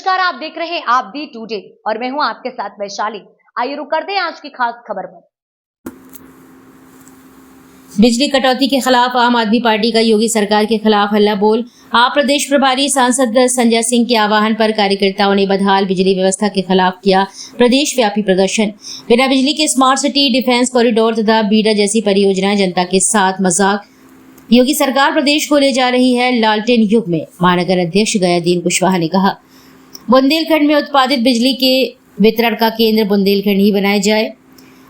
नमस्कार, आप देख रहे हैं आप दी टुडे और मैं हूं आपके साथ वैशाली। आइए रुक करते हैं आज की खास खबर पर। बिजली कटौती के खिलाफ आम आदमी पार्टी का योगी सरकार के खिलाफ हल्ला बोल। आप प्रदेश प्रभारी सांसद संजय सिंह के आह्वान पर कार्यकर्ताओं ने बदहाल बिजली व्यवस्था के खिलाफ किया प्रदेश व्यापी प्रदर्शन। बिना बिजली के स्मार्ट सिटी, डिफेंस कॉरिडोर तथा बीडा जैसी परियोजनाएं जनता के साथ मजाक। योगी सरकार प्रदेश को ले जा रही है लालटेन युग में, महानगर अध्यक्ष गयादीन कुशवाहा ने कहा। बुंदेलखंड में उत्पादित बिजली के वितरण का केंद्र बुंदेलखंड ही बनाया जाए।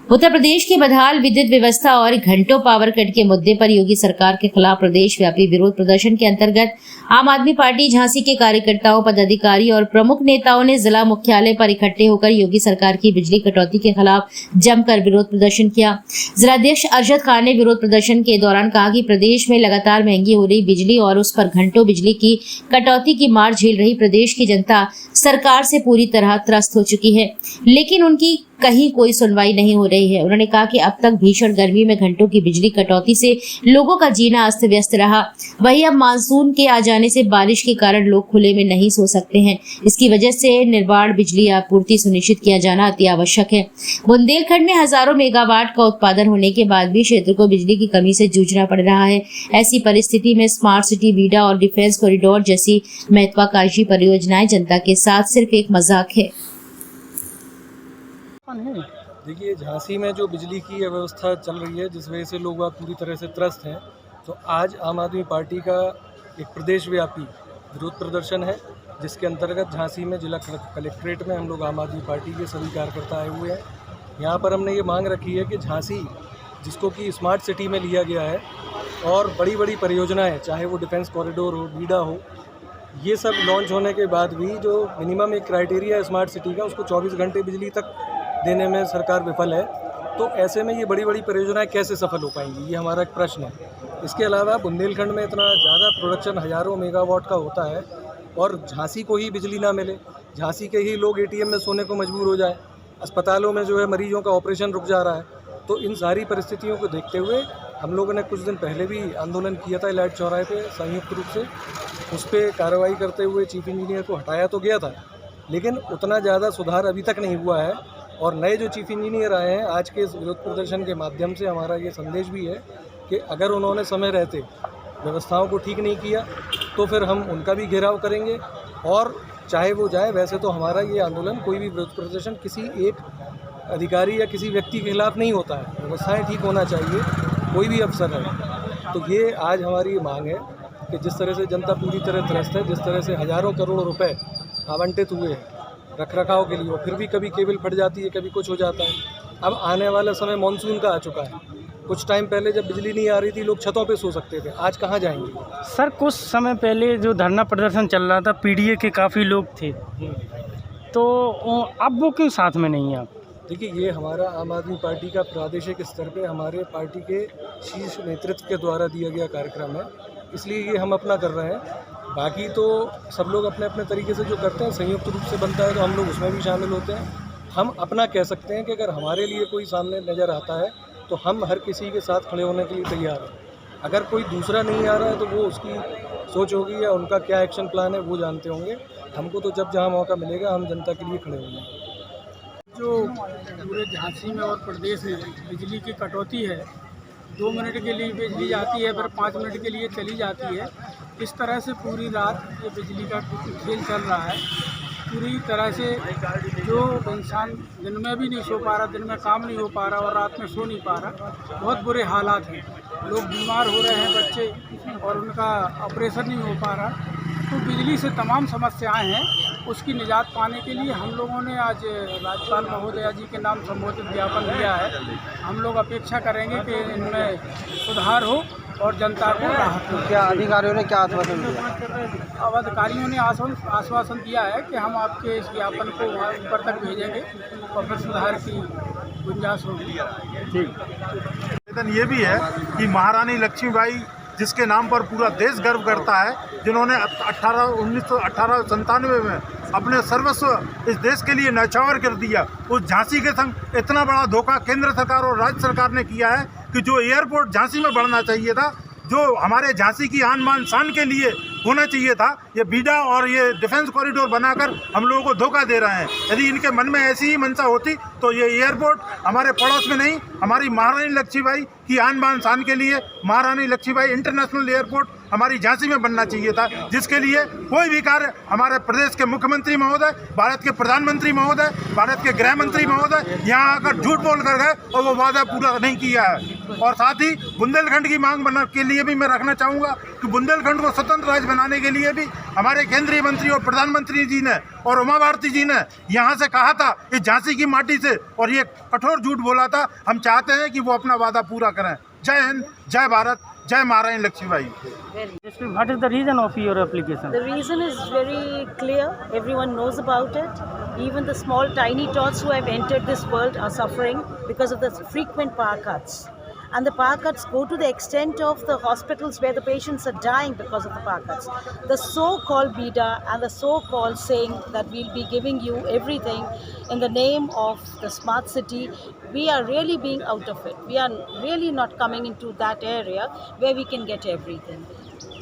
उत्तर प्रदेश की बदहाल विद्युत व्यवस्था और घंटों पावर कट के मुद्दे पर योगी सरकार के खिलाफ प्रदेश व्यापी विरोध प्रदर्शन के अंतर्गत आम आदमी पार्टी झांसी के कार्यकर्ताओं, पदाधिकारी और प्रमुख नेताओं ने जिला मुख्यालय पर इकट्ठे होकर योगी सरकार की बिजली कटौती के खिलाफ जमकर विरोध प्रदर्शन किया। जिलाध्यक्ष अरशद खान ने विरोध प्रदर्शन के दौरान कहा कि प्रदेश में लगातार महंगी हो रही बिजली और उस पर घंटों बिजली की कटौती की मार झेल रही प्रदेश की जनता सरकार से पूरी तरह त्रस्त हो चुकी है, लेकिन उनकी कहीं कोई सुनवाई नहीं हो रही है। उन्होंने कहा कि अब तक भीषण गर्मी में घंटों की बिजली कटौती से लोगों का जीना अस्त व्यस्त रहा। वहीं अब मानसून के आ जाने से बारिश के कारण लोग खुले में नहीं सो सकते हैं। इसकी वजह से निर्बाध बिजली आपूर्ति सुनिश्चित किया जाना अति आवश्यक है। बुंदेलखंड में हजारों मेगावाट का उत्पादन होने के बाद भी क्षेत्र को बिजली की कमी से जूझना पड़ रहा है। ऐसी परिस्थिति में स्मार्ट सिटी, बीडा और डिफेंस कॉरिडोर जैसी महत्वाकांक्षी परियोजनाएं जनता के साथ सिर्फ एक मजाक है। देखिए, झांसी में जो बिजली की व्यवस्था चल रही है, जिस वजह से लोग वहाँ पूरी तरह से त्रस्त हैं, तो आज आम आदमी पार्टी का एक प्रदेश व्यापी विरोध प्रदर्शन है, जिसके अंतर्गत झांसी में जिला कलेक्ट्रेट में हम लोग आम आदमी पार्टी के सभी कार्यकर्ता आए हुए हैं। यहाँ पर हमने ये मांग रखी है कि झांसी, जिसको कि स्मार्ट सिटी में लिया गया है, और बड़ी बड़ी परियोजनाएँ, चाहे वो डिफेंस कॉरिडोर हो, बीडा हो, ये सब लॉन्च होने के बाद भी जो मिनिमम एक क्राइटेरिया है स्मार्ट सिटी का, उसको 24 घंटे बिजली तक देने में सरकार विफल है। तो ऐसे में ये बड़ी बड़ी परियोजनाएं कैसे सफल हो पाएंगी, ये हमारा एक प्रश्न है। इसके अलावा बुंदेलखंड में इतना ज़्यादा प्रोडक्शन हज़ारों मेगावाट का होता है और झांसी को ही बिजली ना मिले, झांसी के ही लोग एटीएम में सोने को मजबूर हो जाए, अस्पतालों में जो है मरीजों का ऑपरेशन रुक जा रहा है। तो इन सारी परिस्थितियों को देखते हुए हम लोगों ने कुछ दिन पहले भी आंदोलन किया था इलाट चौराहे पे संयुक्त रूप से। उस पर कार्रवाई करते हुए चीफ इंजीनियर को हटाया तो गया था, लेकिन उतना ज़्यादा सुधार अभी तक नहीं हुआ है। और नए जो चीफ इंजीनियर आए हैं, आज के इस विरोध प्रदर्शन के माध्यम से हमारा ये संदेश भी है कि अगर उन्होंने समय रहते व्यवस्थाओं को ठीक नहीं किया तो फिर हम उनका भी घेराव करेंगे, और चाहे वो जाए। वैसे तो हमारा ये आंदोलन, कोई भी विरोध प्रदर्शन किसी एक अधिकारी या किसी व्यक्ति के खिलाफ नहीं होता है, व्यवस्थाएं ठीक होना चाहिए, कोई भी अफसर है। तो ये आज हमारी मांग है कि जिस तरह से जनता पूरी तरह त्रस्त है, जिस तरह से हज़ारों करोड़ रुपए आवंटित हुए हैं रख रखाव के लिए, और फिर भी कभी केबल फट जाती है, कभी कुछ हो जाता है। अब आने वाला समय मानसून का आ चुका है। कुछ टाइम पहले जब बिजली नहीं आ रही थी, लोग छतों पे सो सकते थे, आज कहाँ जाएंगे? सर, कुछ समय पहले जो धरना प्रदर्शन चल रहा था, पीडीए के काफ़ी लोग थे, तो अब वो क्यों साथ में नहीं है? आप देखिए, ये हमारा आम आदमी पार्टी का प्रादेशिक स्तर पे हमारे पार्टी के शीर्ष नेतृत्व के द्वारा दिया गया कार्यक्रम है, इसलिए ये हम अपना कर रहे हैं। बाकी तो सब लोग अपने अपने तरीके से जो करते हैं, संयुक्त रूप से बनता है तो हम लोग उसमें भी शामिल होते हैं। हम अपना कह सकते हैं कि अगर हमारे लिए कोई सामने नज़र आता है तो हम हर किसी के साथ खड़े होने के लिए तैयार हैं। अगर कोई दूसरा नहीं आ रहा है तो वो उसकी सोच होगी या उनका क्या एक्शन प्लान है वो जानते होंगे। हमको तो जब जहाँ मौका मिलेगा हम जनता के लिए खड़े होंगे। जो पूरे झांसी में और प्रदेश में बिजली की कटौती है, 2 मिनट के लिए बिजली आती है, फिर 5 मिनट के लिए चली जाती है। इस तरह से पूरी रात ये बिजली का खेल चल रहा है। पूरी तरह से जो इंसान दिन में भी नहीं सो पा रहा, दिन में काम नहीं हो पा रहा और रात में सो नहीं पा रहा, बहुत बुरे हालात हैं। लोग बीमार हो रहे हैं, बच्चे, और उनका ऑपरेशन नहीं हो पा रहा। तो बिजली से तमाम समस्याएं हैं, उसकी निजात पाने के लिए हम लोगों ने आज राज्यपाल महोदया जी के नाम संबोधित ज्ञापन दिया है। हम लोग अपेक्षा करेंगे कि इनमें सुधार हो और जनता को राहत हो। क्या अधिकारियों ने क्या आश्वासन दिया? अब अधिकारियों ने आश्वासन दिया है कि हम आपके इस ज्ञापन को वहाँ ऊपर तक भेजेंगे और फिर सुधार की गुंजाइश होगी। निवेदन ये भी है कि महारानी लक्ष्मीबाई, जिसके नाम पर पूरा देश गर्व करता है, जिन्होंने 1897 में अपने सर्वस्व इस देश के लिए न्यौछावर कर दिया, उस झांसी के संग इतना बड़ा धोखा केंद्र सरकार और राज्य सरकार ने किया है कि जो एयरपोर्ट झांसी में बढ़ना चाहिए था, जो हमारे झांसी की आन बान शान के लिए होना चाहिए था। ये बीडा और ये डिफेंस कॉरिडोर बनाकर हम लोगों को धोखा दे रहे हैं। यदि इनके मन में ऐसी ही मंशा होती तो ये एयरपोर्ट हमारे पड़ोस में नहीं, हमारी महारानी लक्ष्मीबाई की आन बान शान के लिए महारानी लक्ष्मीबाई इंटरनेशनल एयरपोर्ट हमारी झांसी में बनना चाहिए था, जिसके लिए कोई भी कार्य हमारे प्रदेश के मुख्यमंत्री महोदय, भारत के प्रधानमंत्री महोदय, भारत के गृह मंत्री महोदय यहाँ आकर झूठ बोल कर गए और वो वादा पूरा नहीं किया है। और साथ ही बुंदेलखंड की मांग बना के लिए भी मैं रखना चाहूँगा कि बुंदेलखंड को स्वतंत्र राज्य बनाने के लिए भी हमारे केंद्रीय मंत्री और प्रधानमंत्री जी ने और उमा भारती जी ने यहाँ से कहा था इस झांसी की माटी से, और ये कठोर झूठ बोला था। हम चाहते हैं कि वो अपना वादा पूरा करें। जय हिंद, जय भारत, जय महारानी Lakshmibai. What is the reason of your application? The reason is very clear. Everyone knows about it. Even the small tiny tots who have entered this world are suffering because of the frequent power cuts. And the power cuts go to the extent of the hospitals where the patients are dying because of the power cuts. The so-called BIDA and the so-called saying that we'll be giving you everything in the name of the smart city, we are really being out of it. We are really not coming into that area where we can get everything.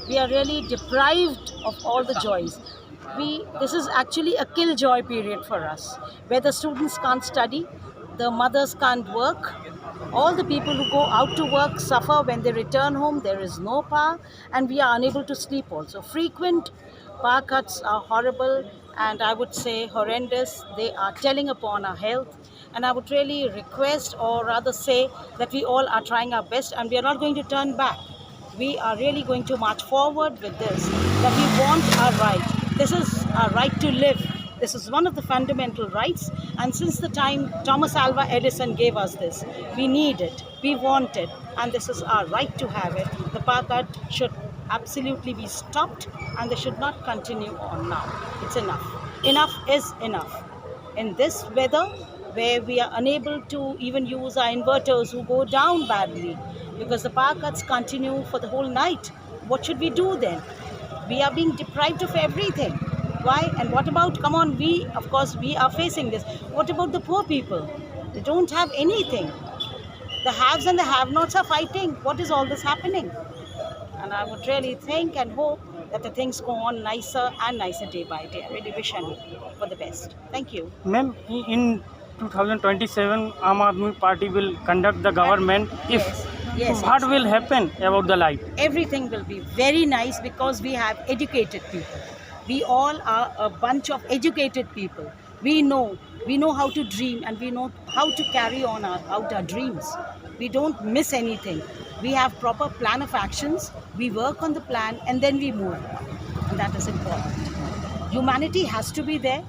We are really deprived of all the joys. This is actually a kill-joy period for us, where the students can't study, the mothers can't work. All the people who go out to work suffer when they return home. There is no power and we are unable to sleep also. Frequent power cuts are horrible and I would say horrendous. They are telling upon our health, and I would really request, or rather say, that we all are trying our best and we are not going to turn back. We are really going to march forward with this, that we want our right. This is our right to live. This is one of the fundamental rights, and since the time Thomas Alva Edison gave us this, we need it, we want it, and this is our right to have it. The power cut should absolutely be stopped and they should not continue on now. It's enough. Enough is enough. In this weather, where we are unable to even use our inverters who go down badly because the power cuts continue for the whole night, what should we do then? We are being deprived of everything. Why? And what about, come on, of course we are facing this. What about the poor people? They don't have anything. The haves and the have-nots are fighting. What is all this happening? And I would really think and hope that the things go on nicer and nicer day by day. I really wish and hope for the best. Thank you. Ma'am, in 2027, Aam Aadmi Party will conduct the government. Yes, What will happen about the light? everything will be very nice because we have educated people. We all are a bunch of educated people. We know how to dream and we know how to carry on out our dreams. We don't miss anything. We have proper plan of actions. We work on the plan and then we move. And that is important. Humanity has to be there.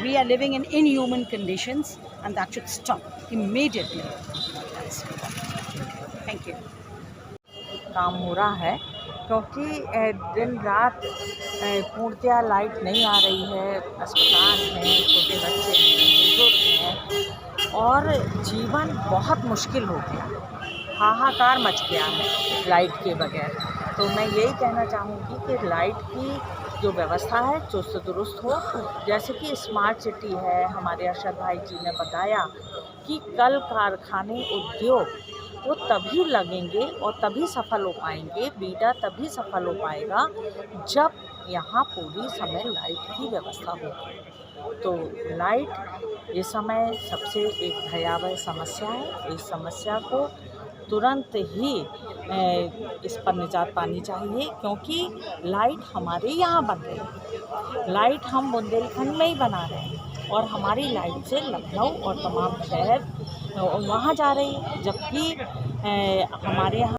We are living in inhuman conditions and that should stop immediately. That's important. Thank you. काम हो रहा है क्योंकि दिन रात पूर्णतया light नहीं आ रही है। अस्पताल हैं, छोटे बच्चे हैं, बुजुर्ग हैं और जीवन बहुत मुश्किल हो गया, हाहाकार मच गया है लाइट के बगैर। तो मैं यही कहना चाहूँगी कि लाइट की जो व्यवस्था है चुस्त दुरुस्त हो। जैसे कि स्मार्ट सिटी है, हमारे अरशद भाई जी ने बताया कि कल कारखाने उद्योग वो तभी लगेंगे और तभी सफल हो पाएंगे, बीडा तभी सफल हो पाएगा जब यहाँ पूरी समय लाइट की व्यवस्था होगी। तो लाइट इस समय सबसे एक भयावह समस्या है। इस समस्या को तुरंत ही इस पर निजात पानी चाहिए क्योंकि लाइट हमारे यहाँ बन रही है। लाइट हम बुंदेलखंड में ही बना रहे हैं और हमारी लाइट से लखनऊ और तमाम शहर वहाँ जा रही है, जबकि हमारे यहाँ